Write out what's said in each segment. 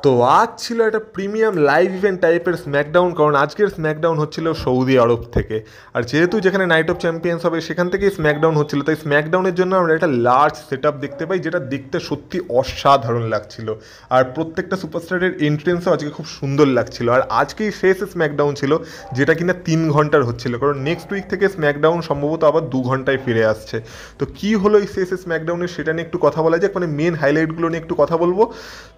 তো আজ ছিল একটা প্রিমিয়াম লাইভ ইভেন্ট টাইপের স্ম্যাকডাউন, কারণ আজকের স্ম্যাকডাউন হচ্ছিল সৌদি আরব থেকে। আর যেহেতু যেখানে নাইট অফ চ্যাম্পিয়ন্স হবে সেখান থেকেই স্ম্যাকডাউন হচ্ছিল, তাই স্ম্যাকডাউনের জন্য আমরা একটা লার্জ সেট আপ দেখতে পাই, যেটা দেখতে সত্যি অসাধারণ লাগছিল। আর প্রত্যেকটা সুপারস্টারের এন্ট্রেন্সও আজকে খুব সুন্দর লাগছিল। আর আজকেই শেষ স্ম্যাকডাউন ছিল, যেটা কিনা 3 ঘন্টার হচ্ছিল, কারণ নেক্সট উইক থেকে স্ম্যাকডাউন সম্ভবত আবার 2 ঘন্টায় ফিরে আসছে। তো কী হলো এই শেষ স্ম্যাকডাউনের সেটা নিয়ে একটু কথা বলা যাক, মানে মেন হাইলাইটগুলো নিয়ে একটু কথা বলবো।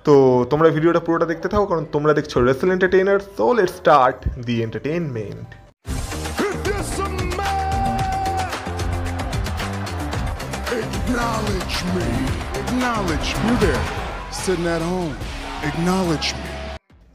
তো তোমরা ভিডিওটা পুরোটা দেখতে থাকো, কারণ তোমরা দেখছো wrestle entertainer. So let's start the entertainment. Acknowledge me. Acknowledge me. You there, sitting at home. Acknowledge me.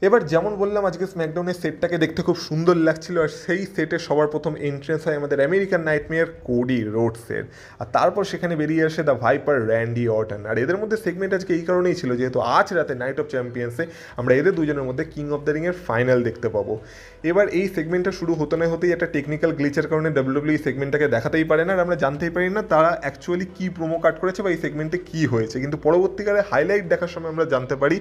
এবার যেমন বললাম, আজকে স্ম্যাকডাউনের সেটটাকে দেখতে খুব সুন্দর লাগছিল। আর সেই সেটে সবার প্রথম এন্ট্রেন্স হয় আমাদের আমেরিকান নাইটমেয়ার কোডি রোডসের। আর তারপর সেখানে বেরিয়ে আসে দ্য ভাইপার র্যান্ডি অর্টন। আর এদের মধ্যে সেগমেন্ট আজকে এই কারণেই ছিল, যেহেতু আজ রাতে নাইট অফ চ্যাম্পিয়ন্সে আমরা এদের দুজনের মধ্যে কিং অফ দ্য রিংয়ের ফাইনাল দেখতে পাবো। এবার এই সেগমেন্টটা শুরু হতে না হতেই একটা টেকনিক্যাল গ্লিচের কারণে ডাব্লিউডাব্লিউ সেগমেন্টটাকে দেখাতেই পারে না, আর আমরা জানতেই পারি না তারা অ্যাকচুয়ালি কী প্রোমো কাট করেছে বা এই সেগমেন্টে কী হয়েছে। কিন্তু পরবর্তীকালে হাইলাইট দেখার সময় আমরা জানতে পারি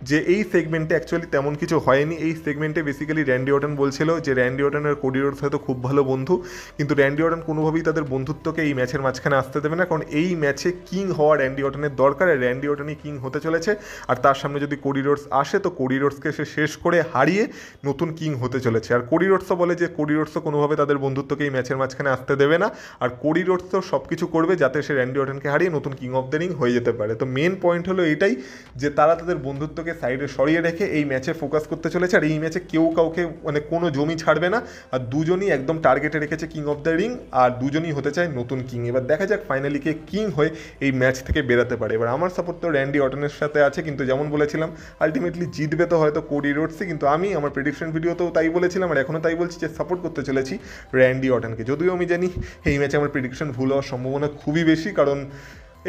যে এই সেগমেন্টে অ্যাকচুয়ালি তেমন কিছু হয়নি। এই সেগমেন্টে বেসিক্যালি র্যান্ডি অর্টন বলছিল যে র্যান্ডি অর্টন আর কোডি রোডস হয়তো খুব ভালো বন্ধু, কিন্তু র্যান্ডি অর্টন কোনোভাবেই তাদের বন্ধুত্বকে এই ম্যাচের মাঝখানে আসতে দেবে না, কারণ এই ম্যাচে কিং হওয়া র্যান্ডি অর্টনের দরকার। আর র্যান্ডি অর্টনই কিং হতে চলেছে। আর তার সামনে যদি কোডি রোডস আসে, তো কোডি রোডসকে সে শেষ করে হারিয়ে নতুন কিং হতে চলেছে। আর কোডি রোডসও বলে যে কোডি রোডসও কোনোভাবে তাদের বন্ধুত্বকে এই ম্যাচের মাঝখানে আসতে দেবে না। আর কোডি রোডসও সব কিছু করবে যাতে সে র্যান্ডি অর্টনকে হারিয়ে নতুন কিং অফ দ্য রিং হয়ে যেতে পারে। তো মেন পয়েন্ট হলো এটাই, যে তারা তাদের বন্ধুত্বকে সাইডে সরিয়ে রেখে এই ম্যাচে ফোকাস করতে চলেছে। আর এই ম্যাচে কেউ কাউকে মানে কোনো জমি ছাড়বে না। আর দুজনই একদম টার্গেটে রেখেছে কিং অফ দ্য রিং, আর দুজনই হতে চায় নতুন কিং। এবার দেখা যাক ফাইনালি কে কিং হয়ে এই ম্যাচ থেকে বেরাতে পারে। এবার আমার সাপোর্ট তো র্যান্ডি অর্টনের সাথে আছে, কিন্তু যেমন বলেছিলাম আলটিমেটলি জিতবে তো হয়তো কোডি রোডসই। কিন্তু আমি আমার প্রেডিকশন ভিডিওতেও তাই বলেছিলাম, আর এখনও তাই বলছি যে সাপোর্ট করতে চলেছি র্যান্ডি অর্টনকে। যদিও আমি জানি এই ম্যাচে আমার প্রেডিকশন ভুল হওয়ার সম্ভাবনা খুবই বেশি, কারণ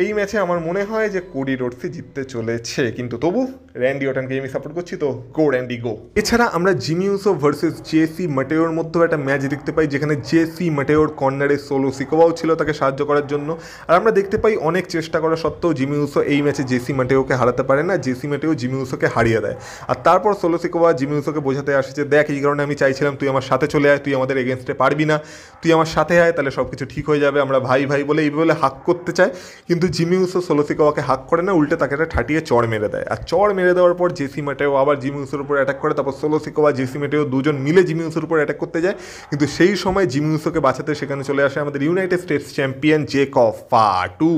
এই ম্যাচে আমার মনে হয় যে কোডি রোডসই জিততে চলেছে। কিন্তু তবু র্যান্ডি অর্টনকে আমি সাপোর্ট করছি, তো গো র্যান্ডি গো। এছাড়া আমরা জিমি উসো ভার্সেস জেসি মাটেওর মধ্যেও একটা ম্যাচ দেখতে পাই, যেখানে জেসি মাটেওর কর্নারে সোলো সিকোয়াও ছিল তাকে সাহায্য করার জন্য। আর আমরা দেখতে পাই অনেক চেষ্টা করা সত্ত্বেও জিমি উসো এই ম্যাচে জেসি মাটেওকে হারাতে পারে না। জেসি মাটেও জিমি উসোকে হারিয়ে দেয়। আর তারপর সোলো সিকোয়া জিমি উসোকে বোঝাতে আসে যে দেখ, এই কারণে আমি চাইছিলাম তুই আমার সাথে চলে আয়, তুই আমাদের এগেনস্টে পারবি না, তুই আমার সাথে আয়, তাহলে সব কিছু ঠিক হয়ে যাবে, আমরা ভাই ভাই বলে এইভাবে হাক করতে চায়। কিন্তু জিমি উসো সোলো সিকোয়াকে হাক করে না, উল্টে তাকে একটা ঠাটিয়ে চড় মেরে দেয়। আর চড় মেরে দেওয়ার পর জেসি মাটেও আবার জিমি উসোর উপর অ্যাটাক করে। তারপর সোলো সিকোয়া জেসি মাটেও দুজন মিলে জিমি উসোর উপর অ্যাটাক করতে যায়, কিন্তু সেই সময় জিমি উসোকে বাঁচাতে সেখানে চলে আসে আমাদের ইউনাইটেড স্টেটস চ্যাম্পিয়ন জেকব ফাটু।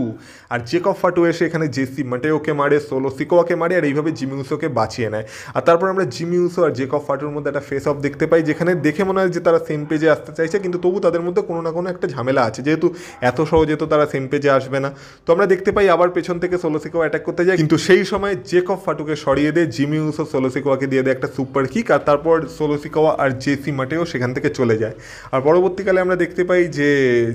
আর জেকব ফাটু এসে এখানে জেসি মাটেওকে মারে, সোলো সিকোয়াকে মারে, আর এইভাবে জিমি উসোকে বাঁচিয়ে নেয়। আর তারপর আমরা জিমি উসো আর জেকব ফাটুর মধ্যে একটা ফেস অফ দেখতে পাই, যেখানে দেখে মনে হয় যে তারা সেম পেজে আসতে চাইছে, কিন্তু তবু তাদের মধ্যে কোনো না কোনো একটা ঝামেলা আছে, যেহেতু এত সহজে তো তারা সেম পেজে আসবে না। তো আমরা দেখতে পাই আবার পেছন থেকে সোলো সিকোয়া অ্যাটাক করতে যায়, কিন্তু সেই সময় জেকব ফাটুকে সরিয়ে দিয়ে জিমি উসো সোলো সিকোয়াকে দিয়ে দেয় একটা সুপার কিক। আর তারপর সোলো সিকোয়া আর জেসি মাটেও সেখান থেকে চলে যায়। আর পরবর্তীকালে আমরা দেখতে পাই যে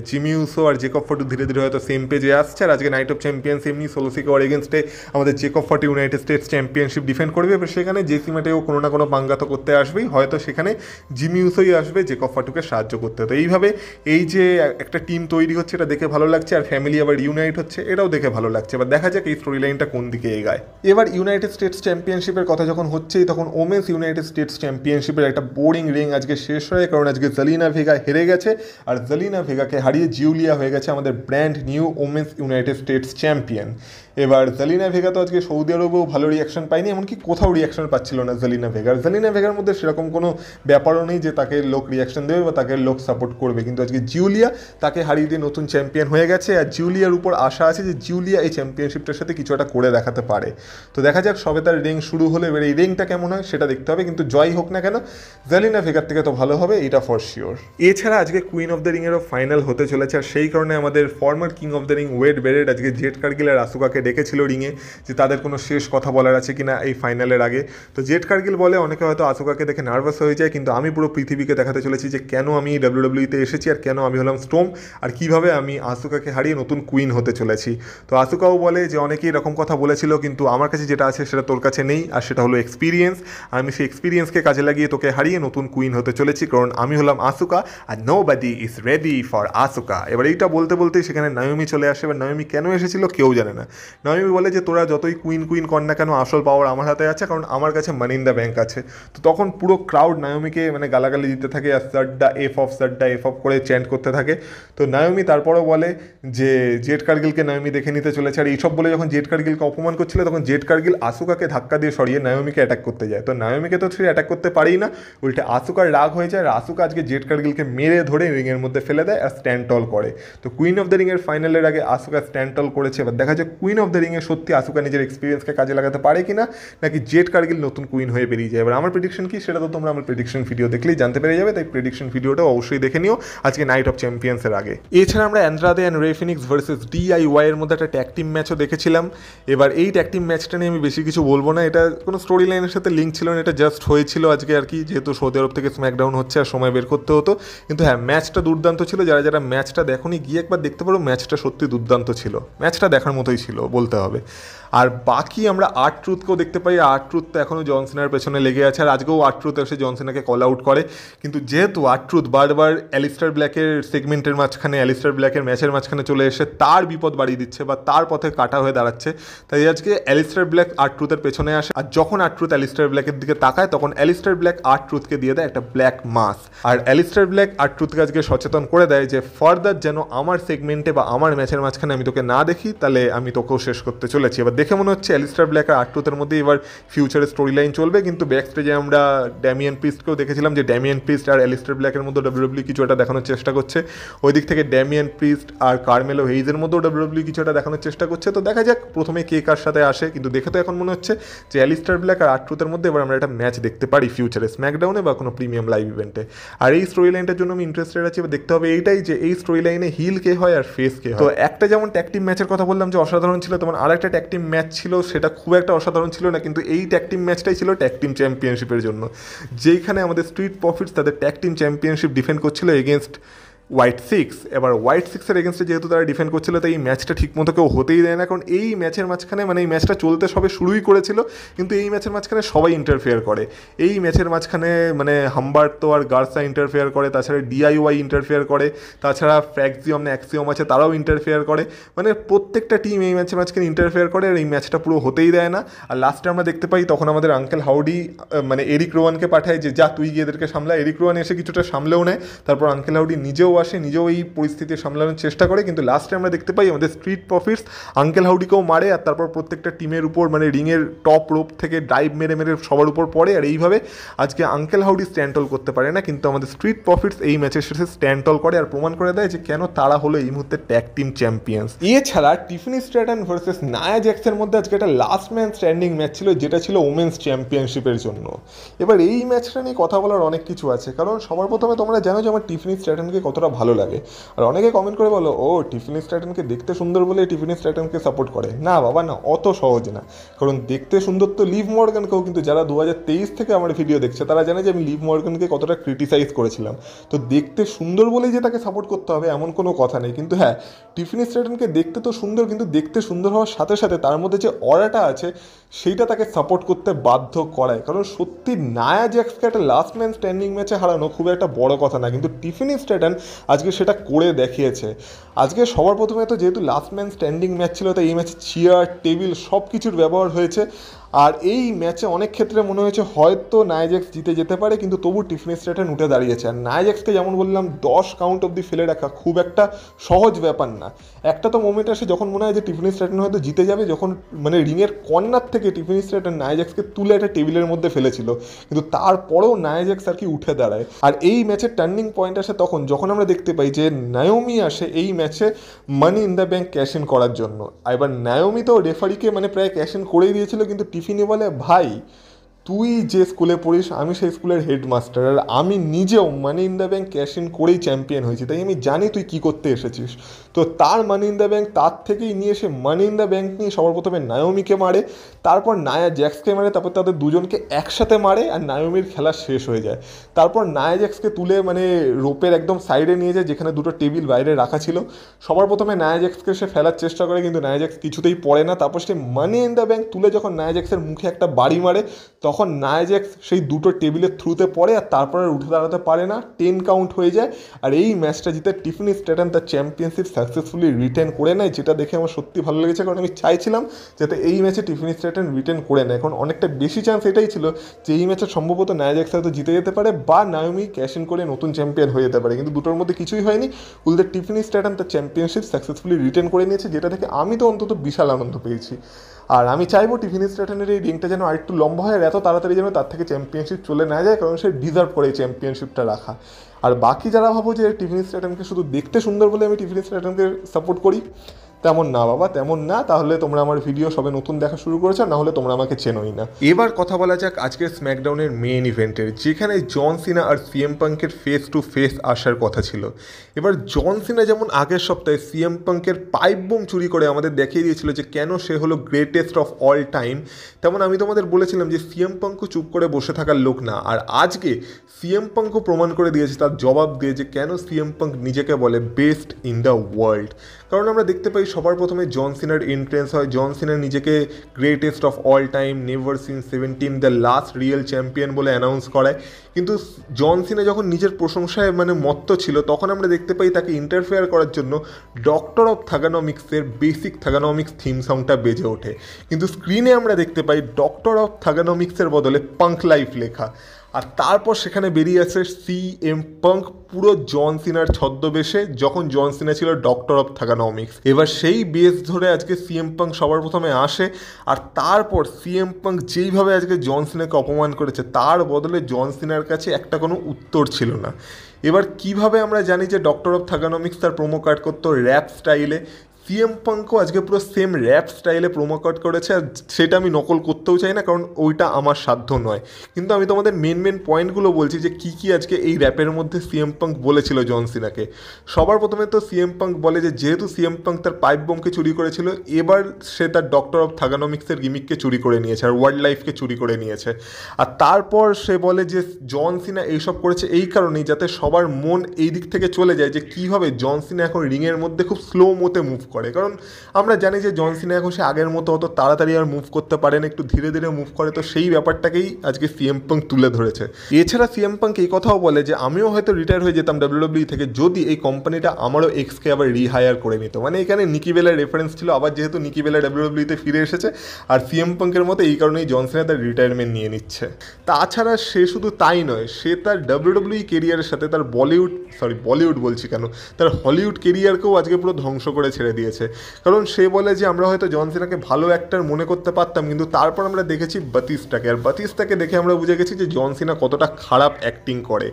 জিমি উসো আর জেকব ফাটু ধীরে ধীরে হয়তো সেম পেজে আসছে। আর আজকে নাইট অফ চ্যাম্পিয়ন্স এমনি সোলো সিকোয়ার এগেনস্টে আমাদের Jacob Fatu United States championship defend করবে। এবার সেখানে জেসি মাটেও কোনো না কোনো পাঙ্গা তো করতে আসবেই, হয়তো সেখানে জিমি উসোই আসবে জেকব ফাটুকে সাহায্য করতে। তো এইভাবে এই যে একটা টিম তৈরি হচ্ছে, এটা দেখে ভালো লাগছে। আর ফ্যামিলি আবার ইউনাইট হচ্ছে, এটাও দেখে ভালো লাগছে। এবার দেখা যাক এই স্টোরি লাইনটা কোন দিকে এগায়। এবার ইউনাইটেড স্টেটস চ্যাম্পিয়নশিপের কথা যখন হচ্ছেই, তখন ওমেন্স ইউনাইটেড স্টেটস চ্যাম্পিয়নশিপের একটা বোরিং রিং আজকে শেষ হয়, কারণ আজকে জেলিনা ভেগা হেরে গেছে। আর জেলিনা ভেগাকে হারিয়ে জিউলিয়া হয়ে গেছে আমাদের brand new women's United states champion. এবার জেলিনা ভেগা তো আজকে সৌদি আরবেও ভালো রিয়াকশন পায়নি, এমনকি কোথাও রিয়াকশন পাচ্ছিল না জেলিনা ভেগার। জেলিনা ভেগার মধ্যে সেরকম কোনো ব্যাপারও নেই যে তাকে লোক রিয়াকশন দেবে বা তাকে লোক সাপোর্ট করবে, কিন্তু আজকে জিউলিয়া তাকে হারিয়ে দিয়ে নতুন চ্যাম্পিয়ন হয়ে গেছে। আর জিউলিয়ার উপর আশা আছে যে জিউলিয়া এই চ্যাম্পিয়নশিপটার সাথে কিছু একটা করে দেখাতে পারে। তো দেখা যাক, সবে তার রিং শুরু হলে এবার এই রিংটা কেমন হয় সেটা দেখতে হবে। কিন্তু জয় হোক না কেন, জেলিনা ভেগার থেকে তো ভালো হবে, এটা ফর শিওর। এছাড়া আজকে কুইন অফ দ্য রিংয়েরও ফাইনাল হতে চলেছে। আর সেই কারণে আমাদের former King of the Ring Wade Barrett আজকে জেড কার্গিল আর আসুকাকে ডেকেছিল রিংয়ে, যে তাদের কোনো শেষ কথা বলার আছে কিনা এই ফাইনালের আগে। তো জেড কার্গিল বলে অনেকে হয়তো আসুকাকে দেখে নার্ভাস হয়ে যায়, কিন্তু আমি পুরো পৃথিবীকে দেখাতে চলেছি যে কেন আমি ডাব্লিউডাব্লিউতে এসেছি আর কেন আমি হলাম স্টোম, আর কিভাবে আমি আসুকাকে হারিয়ে নতুন কুইন হতে চলেছি। তো আসুকাও বলে যে অনেকেই এরকম কথা বলেছিল, কিন্তু আমার কাছে যেটা আছে সেটা তোর কাছে নেই, আর সেটা হলো এক্সপিরিয়েন্স। আর আমি সেই এক্সপিরিয়েন্সকে কাজে লাগিয়ে তোকে হারিয়ে নতুন কুইন হতে চলেছি, কারণ আমি হলাম আসুকা আর nobody is ready for Asuka. এবার এইটা বলতে বলতেই সেখানে নায়োমি চলে আসে। এবার নায়োমি কেন এসেছিল কেউ জানে না, নাওমি বলে যে তোরা যতই কুইন কর না কেন, আসল পাওয়ার আমার হাতে আছে, কারণ আমার কাছে মানি ইন দ্য ব্যাংক আছে। তো তখন পুরো ক্রাউড নাওমিকে মানে গালাগালি দিতে থাকে আর সাড্ডা এফ অফ করে চ্যান্ট করতে থাকে। তো নাওমি তারপরও বলে যে জেড কার্গিলকে নাওমি দেখে নিতে চলেছে। আর এইসব বলে যখন জেড কার্গিলকে অপমান করছিল, তখন জেড কার্গিল আসুকাকে ধাক্কা দিয়ে সরিয়ে নাওমিকে অ্যাটাক করতে যায়। তো নাওমিকে তো সে অ্যাটাক করতে পারেই না, উল্টে আসুকার রাগ হয়ে যায়। আর আসুকা আজকে জেড কার্গিলকে মেরে ধরে রিংয়ের মধ্যে ফেলে দেয় আর স্ট্যান্ড টল করে। তো কুইন অফ দ্য রিংয়ের ফাইনালের আগে আসুকা স্ট্যান্ড টল করেছে। এবার দেখা যায় কুইন অফ দ্য রিংয়ে সত্যি আসুকা নিজের এক্সপিরিয়েন্সকে কাজে লাগাতে পারে কিনা, নাকি জেড কার্গিল নতুন কুইন হয়ে বেরিয়ে যায়। এবার আমার প্রেডিকশন কি সেটা তো তোমরা আমার প্রেডিকশন ভিডিও দেখলেই জানতে পেরে যাবে, তাই প্রেডিকশন ভিডিওটা অবশ্যই দেখে নিও আজকে নাইট অফ চ্যাম্পিয়ন্সের আগে। এছাড়া আমরা অ্যান্ড্রাদে অ্যান্ড রে ফিনিক্স ভার্সেস DIY এর মধ্যে একটা ট্যাগ টিম ম্যাচও দেখেছিলাম। এবার এই ট্যাগ টিম ম্যাচটা নিয়ে আমি বেশি কিছু বলবো না, এটা কোনো স্টোরি লাইনের সাথে লিঙ্ক ছিল না, এটা জাস্ট হয়েছিল আজকে আর কি, যেহেতু সৌদি আরব থেকে স্ম্যাকডাউন হচ্ছে আর সময় বের করতে হতো। কিন্তু হ্যাঁ, ম্যাচটা দুর্দান্ত ছিল। যারা যারা ম্যাচটা দেখোনি গিয়ে একবার দেখতে পারো, ম্যাচটা সত্যি দুর্দান্ত ছিল, ম্যাচটা দেখার মতোই ছিল বলতে হবে। আর বাকি আমরা আর্ট ট্রুথকেও দেখতে পাই। আর্ট ট্রুথ তো এখনও জনসেনার পেছনে লেগে আছে, আর আজকেও আর্ট ট্রুথ এসে জনসেনাকে কল আউট করে। কিন্তু যেহেতু আর্ট ট্রুথ বারবার অ্যালিস্টার ব্ল্যাকের সেগমেন্টের মাঝখানে, অ্যালিস্টার ব্ল্যাকের ম্যাচের মাঝখানে চলে এসে তার বিপদ বাড়িয়ে দিচ্ছে বা তার পথে কাটা হয়ে দাঁড়াচ্ছে, তাই আজকে অ্যালিস্টার ব্ল্যাক আর্ট ট্রুথের পেছনে আসে। আর যখন আর্ট ট্রুথ অ্যালিস্টার ব্ল্যাকের দিকে তাকায়, তখন অ্যালিস্টার ব্ল্যাক আর্ট ট্রুথকে দিয়ে দেয় একটা ব্ল্যাক মাস। আর অ্যালিস্টার ব্ল্যাক আর্ট ট্রুথকে আজকে সচেতন করে দেয় যে ফার্দার যেন আমার সেগমেন্টে বা আমার ম্যাচের মাঝখানে আমি তোকে না দেখি, তাহলে আমি তোকেও শেষ করতে চলেছি। এবার দেখে মনে হচ্ছে অ্যালিস্টার ব্ল্যাক আর আর্ট ট্রুথের মধ্যে এবার ফিউচারের স্টোরি লাইন চলবে। কিন্তু ব্যাক স্টেজে আমরা ড্যামিয়ান প্রিস্টকেও দেখেছিলাম যে ড্যামিয়ান প্রিস্ট আর অ্যালিস্টার ব্ল্যাকের মধ্যে WWE কিছু একটা দেখানোর চেষ্টা করছে। ওই দিক থেকে ড্যামিয়ান প্রিস্ট আর কার্মেলো হেইজের মধ্যেও WWE কিছু একটা দেখানোর চেষ্টা করছে। তো দেখা যাক প্রথমে কে কার সাথে আসে, কিন্তু দেখে তো এখন মনে হচ্ছে যে অ্যালিস্টার ব্ল্যাক আর আর্ট ট্রুথের মধ্যে এবার আমরা একটা ম্যাচ দেখতে পারি ফিউচারে স্ম্যাকডাউনে বা কোনো প্রিমিয়াম লাইভ ইভেন্টে। আর এই স্টোরি লাইনটার জন্য আমি ইন্টারেস্টেড আছি। এবার দেখতে হবে এইটাই যে এই স্টোরি লাইনে হিল কে হয় আর ফেস কে হয়। তো একটা যেমন ট্যাগ টিম ম্যাচের কথা বললাম যে অসাধারণ ছিল, তেমন আর একটা ট্যাগ টিম ম্যাচ ছিল, সেটা খুব একটা অসাধারণ ছিল না, কিন্তু এই ট্যাগ টিম ম্যাচটাই ছিল ট্যাগ টিম চ্যাম্পিয়নশিপের জন্য, যেইখানে আমাদের স্ট্রিট প্রফিটস তাদের ট্যাগ টিম চ্যাম্পিয়নশিপ ডিফেন্ড করছিল এগেনস্ট হোয়াইট সিক্স। এবার হোয়াইট সিক্সের এগেনস্টে যেহেতু তারা ডিফেন্ড করছিল, তাই এই ম্যাচটা ঠিকমতো কেউ হতেই দেয় না, কারণ এই ম্যাচের মাঝখানে মানে এই ম্যাচটা চলতে সবে শুরুই করেছিল, কিন্তু এই ম্যাচের মাঝখানে সবাই ইন্টারফেয়ার করে। এই ম্যাচের মাঝখানে মানে হাম্বার্তো আর গার্সা ইন্টারফেয়ার করে, তাছাড়া DIY ইন্টারফেয়ার করে, তাছাড়া ফ্র্যাক্সিয়ম না অ্যাক্সিয়ম আছে তারাও ইন্টারফেয়ার করে, মানে প্রত্যেকটা টিম এই ম্যাচের মাঝখানে ইন্টারফেয়ার করে আর এই ম্যাচটা পুরো হতেই দেয় না। আর লাস্টে আমরা দেখতে পাই তখন আমাদের আঙ্কেল হাউডি মানে এরিক রোয়ানকে পাঠায় যে যা তুই গিয়ে এদেরকে সামলা। এরিক রোয়ান এসে কিছুটা সামলেও নেয়, তারপর আঙ্কেল হাউডি নিজেও আসে, নিজেও এই পরিস্থিতি সামলানোর চেষ্টা করে। কিন্তু লাস্টে আমরা দেখতে পাই আমাদের স্ট্রিট প্রফিটস আঙ্কেল হাউডিকেও মারে, আর তারপর প্রত্যেকটা টিমের উপর মানে রিংয়ের টপ রোপ থেকে ডাইভ মেরে মেরে সবার উপর পড়ে। আর এইভাবে আজকে আঙ্কেল হাউডি স্ট্যান্ডল করতে পারে না, কিন্তু আমাদের স্ট্রিট প্রফিটস এই ম্যাচের শেষে স্ট্যান্ডল করে আর প্রমাণ করে দেয় যে কেন তারা হলো এই মুহূর্তে ট্যাগ টিম চ্যাম্পিয়ন্স। এছাড়া টিফনি স্ট্র্যাটন ভার্সেস নায়া জ্যাক্সের মধ্যে আজকে একটা লাস্ট ম্যান স্ট্যান্ডিং ম্যাচ ছিল, যেটা ছিল ওমেন্স চ্যাম্পিয়নশিপের জন্য। এবার এই ম্যাচটা নিয়ে কথা বলার অনেক কিছু আছে, কারণ সবার প্রথমে তোমরা জানো যে আমার টিফনি স্ট্র্যাটনকে কতটা ভালো লাগে। আর অনেকে কমেন্ট করে বলো ও টিফনি স্ট্র্যাটনকে দেখতে সুন্দর বলে টিফনি স্ট্র্যাটনকে সাপোর্ট করে। না বাবা না, অত সহজ না, কারণ দেখতে সুন্দর তো লিভ মর্গানকেও, কিন্তু যারা 2023 থেকে আমার ভিডিও দেখছে তারা জানে যে আমি লিভ মর্গানকে কতটা ক্রিটিসাইজ করেছিলাম। তো দেখতে সুন্দর বলেই যে তাকে সাপোর্ট করতে হবে এমন কোনো কথা নেই। কিন্তু হ্যাঁ, টিফনি স্ট্র্যাটনকে দেখতে তো সুন্দর, কিন্তু দেখতে সুন্দর হওয়ার সাথে সাথে তার মধ্যে যে অরাটা আছে সেইটা তাকে সাপোর্ট করতে বাধ্য করায়। কারণ সত্যি নায়া জ্যাক্সকে একটা লাস্ট ম্যান স্ট্যান্ডিং ম্যাচে হারানো খুব একটা বড় কথা না, কিন্তু টিফনি স্ট্র্যাটন আজকে সেটা করে দেখিয়েছে। আজকে সবার প্রথমে তো যেহেতু লাস্ট ম্যান স্ট্যান্ডিং ম্যাচ ছিল, তাই এই ম্যাচে চেয়ার টেবিল সব কিছুর ব্যবহার হয়েছে। আর এই ম্যাচে অনেক ক্ষেত্রে মনে হয়েছে হয়তো নায়া জ্যাক্স জিতে যেতে পারে, কিন্তু তবু টিফনি স্ট্র্যাটন উঠে দাঁড়িয়েছে। আর নায়া জ্যাক্সকে যেমন বললাম 10 কাউন্ট অবধি ফেলে রাখা খুব একটা সহজ ব্যাপার না। একটা তো মোমেন্ট আসে যখন মনে হয় যে টিফনি স্ট্র্যাটন হয়তো জিতে যাবে, যখন মানে রিংয়ের কর্নার থেকে টিফনি স্ট্র্যাটন নায়া জ্যাক্সকে তুলে একটা টেবিলের মধ্যে ফেলেছিল, কিন্তু তারপরেও নায়া জ্যাক্স আর কি উঠে দাঁড়ায়। আর এই ম্যাচের টার্নিং পয়েন্ট আসে তখন যখন আমরা দেখতে পাই যে নায়োমি আসে এই ম্যাচে Money in the Bank cash in করার জন্য। এবার নায়োমি তো রেফারিকে মানে প্রায় ক্যাশ ইন করেই দিয়েছিল, কিন্তু টিফিনি বলে ভাই তুই যে স্কুলে পড়িস আমি সেই স্কুলের হেডমাস্টার, আর আমি নিজেও Money in the Bank cash in করেই চ্যাম্পিয়ন হয়েছি, তাই আমি জানি তুই কী করতে এসেছিস। তো তার মানি ইন দ্য ব্যাংক তার থেকেই নিয়ে এসে মানি ইন দ্য ব্যাংক নিয়ে সবার প্রথমে নায়োমিকে মারে, তারপর নায়া জ্যাক্সকে মারে, তারপর তাদের দুজনকে একসাথে মারে আর নায়োমির খেলা শেষ হয়ে যায়। তারপর নায়া জ্যাক্সকে তুলে মানে রোপের একদম সাইডে নিয়ে যায় যেখানে দুটো টেবিল বাইরে রাখা ছিল। সবার প্রথমে নায়া জ্যাক্সকে সে ফেলার চেষ্টা করে, কিন্তু নায়া জ্যাক্স কিছুতেই পড়ে না। তারপর সে মানি ইন দ্য ব্যাংক তুলে যখন নায়া জ্যাক্সের মুখে একটা বাড়ি মারে, তখন নায়া জ্যাক্স সেই দুটো টেবিলের থ্রুতে পড়ে আর তারপরে উঠে দাঁড়াতে পারে না, 10 কাউন্ট হয়ে যায়। আর এই ম্যাচটা জিতে টিফনি স্ট্র্যাটন তার চ্যাম্পিয়নশিপ সাকসেসফুলি রিটেন করে নেয়, যেটা দেখে আমার সত্যি ভালো লেগেছে। কারণ আমি চাইছিলাম যাতে এই ম্যাচে টিফিনি স্ট্র্যাটন রিটেন করে নেয়, এখন অনেকটা বেশি চান্স এটাই ছিল যে এই ম্যাচে সম্ভবত নায়া জ্যাক্স হয়তো জিতে যেতে পারে বা নাওমি ক্যাশ ইন করে নতুন চ্যাম্পিয়ন হয়ে যেতে পারে, কিন্তু দুটোর মধ্যে কিছুই হয়নি। উল্টে টিফিনি স্ট্র্যাটন তার চ্যাম্পিয়নশিপ সাকসেসফুলি রিটেন করে নিয়েছে, যেটা থেকে আমি তো অন্তত বিশাল আনন্দ পেয়েছি। আর আমি চাইবো টিফিনি স্ট্র্যাটনের এই রিংটা যেন আরেকটু লম্বা হয়, আর এত তাড়াতাড়ি যেন তার থেকে চ্যাম্পিয়নশিপ চলে না যায়, কারণ সে ডিজার্ভ করে এই চ্যাম্পিয়নশিপটা রাখা। আর বাকি যারা ভাবো যে টিফিনি স্ট্র্যাটনকে শুধু দেখতে সুন্দর বলে আমি টিফিনি স্ট্র্যাটনকে সাপোর্ট করি, তেমন না বাবা, তেমন না। তাহলে তোমরা আমার ভিডিও সবে নতুন দেখা শুরু করেছো, না হলে তোমরা আমাকে চেনোই না। এবার কথা বলা যাক আজকের স্ম্যাকডাউনের মেইন ইভেন্টের, যেখানে জন সিনা আর সিএম পাঙ্কের ফেস টু ফেস আসার কথা ছিল। এবার জন সিনা যেমন আগের সপ্তাহে সিএম পাঙ্কের পাইপ বোম চুরি করে আমাদের দেখিয়ে দিয়েছিল যে কেন সে হলো গ্রেটেস্ট অফ অল টাইম, তেমন আমি তোমাদের বলেছিলাম যে সিএম পাঙ্কও চুপ করে বসে থাকার লোক না। আর আজকে সিএম পাঙ্কও প্রমাণ করে দিয়েছে তার জবাব দিয়ে যে কেন সিএম পাঙ্ক নিজেকে বলে বেস্ট ইন দ্য ওয়ার্ল্ড। কারণ আমরা দেখতে পাই সবার প্রথমে জন সিনার এন্ট্রেন্স হয়, জন সিনা নিজেকে greatest of all time, never seen 17, the last real champion বলে অ্যানাউন্স করায়। কিন্তু জন সিনা যখন নিজের প্রশংসায় মত্ত ছিল, তখন আমরা দেখতে পাই তাকে ইন্টারফেয়ার করার জন্য ডক্টর অফ থাগানমিক্সের বেসিক থাগানমিক্স থিম সংটা বেজে ওঠে, কিন্তু স্ক্রিনে আমরা দেখতে পাই ডক্টর অফ থাগানমিক্সের বদলে পাঙ্ক লাইফ লেখা। আর তারপর সেখানে বেরিয়ে আসে সিএম পাঙ্ক পুরো জন সিনার ছদ্মবেশে, যখন জন সিনা ছিল ডক্টর অফ থাগানমিক্স। এবার সেই বেস ধরে আজকে সিএম পাঙ্ক সবার প্রথমে আসে, আর তারপর সিএম পাঙ্ক যেইভাবে আজকে জন সিনাকে অপমান করেছে, তার বদলে জন সিনার কাছে একটা কোনো উত্তর ছিল না। এবার কিভাবে আমরা জানি যে ডক্টর অফ থাগানমিক্স তার প্রোমো কাট করতো র্যাপ স্টাইলে, সিএম পাঙ্কও আজকে পুরো সেম র্যাপ স্টাইলে প্রোমো কাট করেছে। আর সেটা আমি নকল করতেও চাই না, কারণ ওইটা আমার সাধ্য নয়। কিন্তু আমি তোমাদের মেন পয়েন্টগুলো বলছি যে কী কী আজকে এই র্যাপের মধ্যে সিএম পাঙ্ক বলেছিল জন সিনাকে। সবার প্রথমে তো সিএম পাঙ্ক বলে যে যেহেতু সিএম পাঙ্ক তার পাইপ বোমকে চুরি করেছিল, এবার সে তার ডক্টর অফ থাগানমিক্সের গিমিককে চুরি করে নিয়েছে আর ওয়ার্ল্ড লাইফকে চুরি করে নিয়েছে। আর তারপর সে বলে যে জন সিনা এইসব করেছে এই কারণেই যাতে সবার মন এই দিক থেকে চলে যায় যে কীভাবে জন সিনা এখন রিংয়ের মধ্যে খুব স্লো মোতে মুভ করে। কারণ আমরা জানি যে জন সিনা এখন সে আগের মতো অত তাড়াতাড়ি আর মুভ করতে পারে না, একটু ধীরে ধীরে মুভ করে। তো সেই ব্যাপারটাকেই আজকে সিএম পাঙ্ক তুলে ধরেছে। এছাড়া সিএম পাঙ্ক এই কথাও বলে যে আমিও হয়তো রিটায়ার হয়ে যেতাম ডাব্লিউডাব্লিউ থেকে যদি এই কোম্পানিটা আমারও এক্সকে আবার রিহায়ার করে নিত। মানে এখানে নিকি বেলার রেফারেন্স ছিল, আবার যেহেতু নিকি বেলা ডাব্লিউডাব্লিউতে ফিরে এসেছে, আর সিএম পাঙ্কের মতো এই কারণেই জন সিনা তার রিটায়ারমেন্ট নিয়ে নিচ্ছে। তাছাড়া সে শুধু তাই নয়, সে তার ডাব্লিউডাব্লিউ কেরিয়ারের সাথে তার বলিউড বলছি কেন, তার হলিউড কেরিয়ারকেও আজকে পুরো ধ্বংস করে ছেড়ে দিয়েছে। কারণ সে বলে যে আমরা হয়তো জন সিনাকে ভালো অ্যাক্টর মনে করতে পারতাম, কিন্তু তারপর আমরা দেখেছি বাতিস্তাকে, আর বাতিস্তাকে দেখে আমরা বুঝে গেছি যে জন সিনা কতটা খারাপ অ্যাক্টিং করে।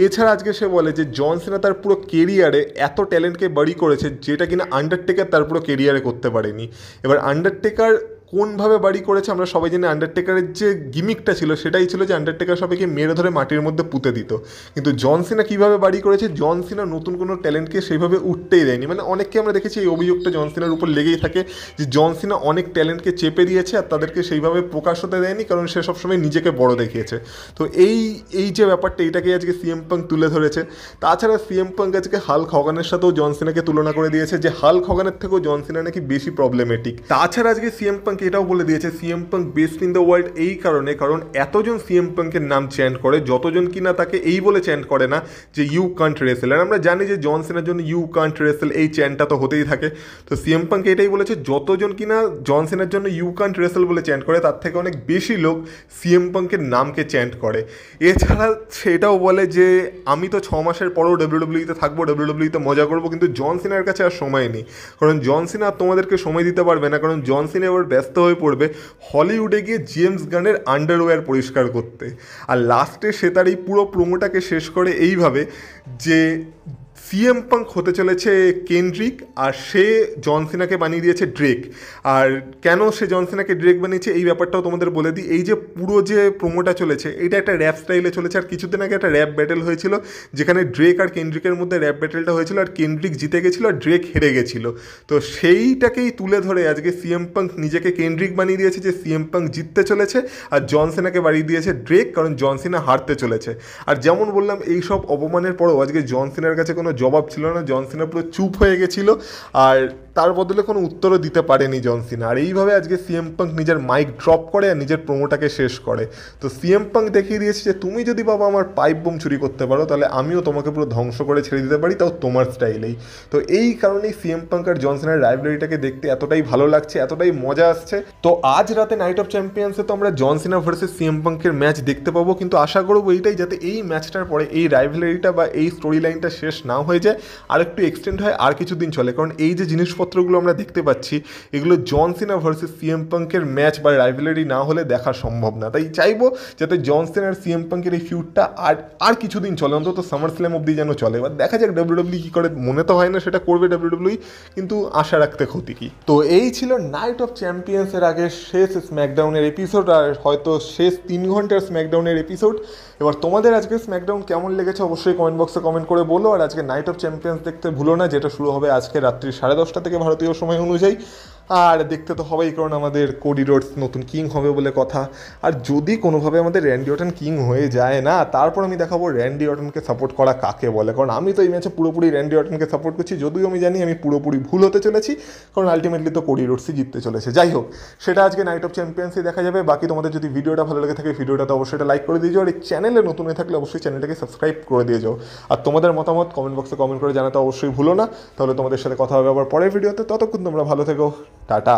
এছাড়া আজকে সে বলে যে জন সিনা তার পুরো কেরিয়ারে এত ট্যালেন্টকে বাড়ি করেছে যেটা কিনা আন্ডারটেকার তার পুরো কেরিয়ারে করতে পারেনি। এবার আন্ডারটেকার কোনভাবে বাড়ি করেছে আমরা সবাই জানি, আন্ডারটেকারের যে গিমিকটা ছিল সেটাই ছিল যে আন্ডারটেকার সবাইকে মেরে ধরে মাটির মধ্যে পুঁতে দিত। কিন্তু জন সিনা কীভাবে বাড়ি করেছে, জন সিনা নতুন কোনো ট্যালেন্টকে সেইভাবে উঠতেই দেয়নি। মানে অনেককে আমরা দেখেছি এই অভিযোগটা জন সিনার উপর লেগেই থাকে যে জন সিনা অনেক ট্যালেন্টকে চেপে দিয়েছে আর তাদেরকে সেইভাবে প্রকাশ হতে দেয়নি, কারণ সে সবসময় নিজেকে বড় দেখিয়েছে। তো এই যে ব্যাপারটা, এটাকেই আজকে সিএম পাঙ্ক তুলে ধরেছে। তাছাড়া সিএম পাঙ্ক আজকে হাল্ক হগানের সাথেও জন সিনাকে তুলনা করে দিয়েছে যে হাল্ক হগানের থেকেও জন সিনা নাকি বেশি প্রবলেমেটিক। তাছাড়া আজকে সিএম পাঙ্ক এটাও বলে দিয়েছে CM punk best in the world এই কারণে, কারণ এতজন সিএম পাঙ্কের নাম চ্যান্ট করে, যতজন কিনা তাকে এই বলে চ্যান্ট করে না যে ইউ কান্ট রেসেল। আর আমরা জানি যে জন সিনার জন্য ইউ কান্ট রেসেল এই চ্যান্টটা তো হতেই থাকে। তো সিএম পাঙ্ক এটাই বলেছে যতজন কিনা জন সিনার জন্য ইউ কান্ট রেসেল বলে চ্যান্ট করে, তার থেকে অনেক বেশি লোক সিএম পাঙ্কের নামকে চ্যান্ট করে। এছাড়া সেটাও বলে যে আমি তো 6 মাসের পরেও ডাব্লিউডাব্লিউতে থাকবো, ডাব্লিউডাব্লিউতে মজা করবো, কিন্তু জন সিনার কাছে আর সময় নেই। কারণ জন সিনা তোমাদেরকে সময় দিতে পারবে না, কারণ জন সিনা এবার ব্যস্ত হয়ে পড়বে হলিউডে গিয়ে জেমস গানের আন্ডারওয়্যার পরিষ্কার করতে। আর লাস্টে সে তার এই পুরো প্রোমোটাকে শেষ করে এইভাবে যে সিএম পাঙ্ক হতে চলেছে কেন্ড্রিক, আর সে জন সিনাকে বানিয়ে দিয়েছে ড্রেক। আর কেন সে জন সিনাকে ড্রেক বানিয়েছে এই ব্যাপারটাও তোমাদের বলে দিই। এই যে পুরো যে প্রোমোটা চলেছে এটা একটা র্যাপ স্টাইলে চলেছে, আর কিছুদিন আগে একটা র্যাপ ব্যাটেল হয়েছিল যেখানে ড্রেক আর কেন্ড্রিকের মধ্যে র্যাপ ব্যাটেলটা হয়েছিল, আর কেন্ড্রিক জিতে গেছিলো আর ড্রেক হেরে গেছিলো। তো সেইটাকেই তুলে ধরে আজকে সিএম পাঙ্ক নিজেকে কেন্ড্রিক বানিয়ে দিয়েছে যে সিএম পাঙ্ক জিততে চলেছে, আর জন সিনাকে বানিয়ে দিয়েছে ড্রেক, কারণ জন সিনা হারতে চলেছে। আর যেমন বললাম এই সব অপমানের পরেও আজকে জন সিনার কাছে কোনো জবাব ছিল না, জন সিনা পুরো চুপ হয়ে গেছিলো। আর তার বদলে কোনো উত্তরও দিতে পারেনি জন সিনা। আর এইভাবে আজকে সিএম পাঙ্ক নিজের মাইক ড্রপ করে আর নিজের প্রোমোটাকে শেষ করে। তো সিএম পাঙ্ক দেখিয়ে দিয়েছে যে তুমি যদি বাবা আমার পাইপ বোম চুরি করতে পারো তাহলে আমিও তোমাকে পুরো ধ্বংস করে ছেড়ে দিতে পারি, তাও তোমার স্টাইলেই। তো এই কারণেই সিএম পাঙ্ক আর জন সিনার রাইভেলারিটাকে দেখতে এতটাই ভালো লাগছে, এতটাই মজা আসছে। তো আজ রাতে নাইট অফ চ্যাম্পিয়ন্সে তো আমরা জন সিনা ভার্সেস সিএম পাঙ্কের ম্যাচ দেখতে পাবো, কিন্তু আশা করবো এইটাই যাতে এই ম্যাচটার পরে এই রাইভেলারিটা বা এই স্টোরি লাইনটা শেষ না হয়ে যায়, আর একটু এক্সটেন্ড হয়, আর কিছুদিন চলে। কারণ এই যে জিনিসপত্রগুলো আমরা দেখতে পাচ্ছি এগুলো জন সিনা ভার্সেস সিএম পাঙ্কের ম্যাচ বা রাইভেলারি না হলে দেখা সম্ভব না। তাই চাইবো যাতে জন সিনা আর সিএম পাঙ্কের এই ফিউডটা আর কিছুদিন চলে, অন্তত সামার স্ল্যাম অবধি যেন চলে। এবার দেখা যাক ডাব্লিউডাব্লিউ কী করে, মনে তো হয় না সেটা করবে ডাব্লিউডাব্লিউ, কিন্তু আশা রাখতে ক্ষতি কি। তো এই ছিল নাইট অফ চ্যাম্পিয়ন্সের আগে শেষ স্ম্যাকডাউনের এপিসোড, আর হয়তো শেষ 3 ঘন্টার স্ম্যাকডাউনের এপিসোড। এবার তোমাদের আজকে স্ম্যাকডাউন কেমন লেগেছে অবশ্যই কমেন্ট বক্সে কমেন্ট করে বলো। আর আজকে নাইট অফ চ্যাম্পিয়ন্স দেখতে ভুলো না, যেটা শুরু হবে আজকে রাত্রি 10:30 থেকে ভারতীয় সময় অনুযায়ী। আর দেখতে তো হবেই, কারণ আমাদের কোডি রোডস নতুন কিং হবে বলে কথা। আর যদি কোনোভাবে আমাদের র্যান্ডি অর্টন কিং হয়ে যায় না, তারপর আমি দেখাবো র্যান্ডি অর্টনকে সাপোর্ট করা কাকে বলে। কারণ আমি তো এই ম্যাচে পুরোপুরি র্যান্ডি অর্টনকে সাপোর্ট করছি, যদিও আমি জানি আমি পুরোপুরি ভুল হতে চলেছি, কারণ আলটিমেটলি তো কোডি রোডসই জিততে চলেছে। যাই হোক, সেটা আজকে নাইট অফ চ্যাম্পিয়ন্সই দেখা যাবে। বাকি তোমাদের যদি ভিডিওটা ভালো লেগে থাকে ভিডিওটাতে অবশ্যই এটা লাইক করে দিয়ে যাও, আর এই চ্যানেলে নতুন হয়ে থাকলে অবশ্যই চ্যানেলটাকে সাবস্ক্রাইব করে দিয়ে যাও। আর তোমাদের মতামত কমেন্ট বক্সে কমেন্ট করে জানাতে অবশ্যই ভুলো না। তাহলে তোমাদের সাথে কথা হবে আবার পরের ভিডিওতে। ততক্ষণ তোমরা ভালো থেকো, টাটা।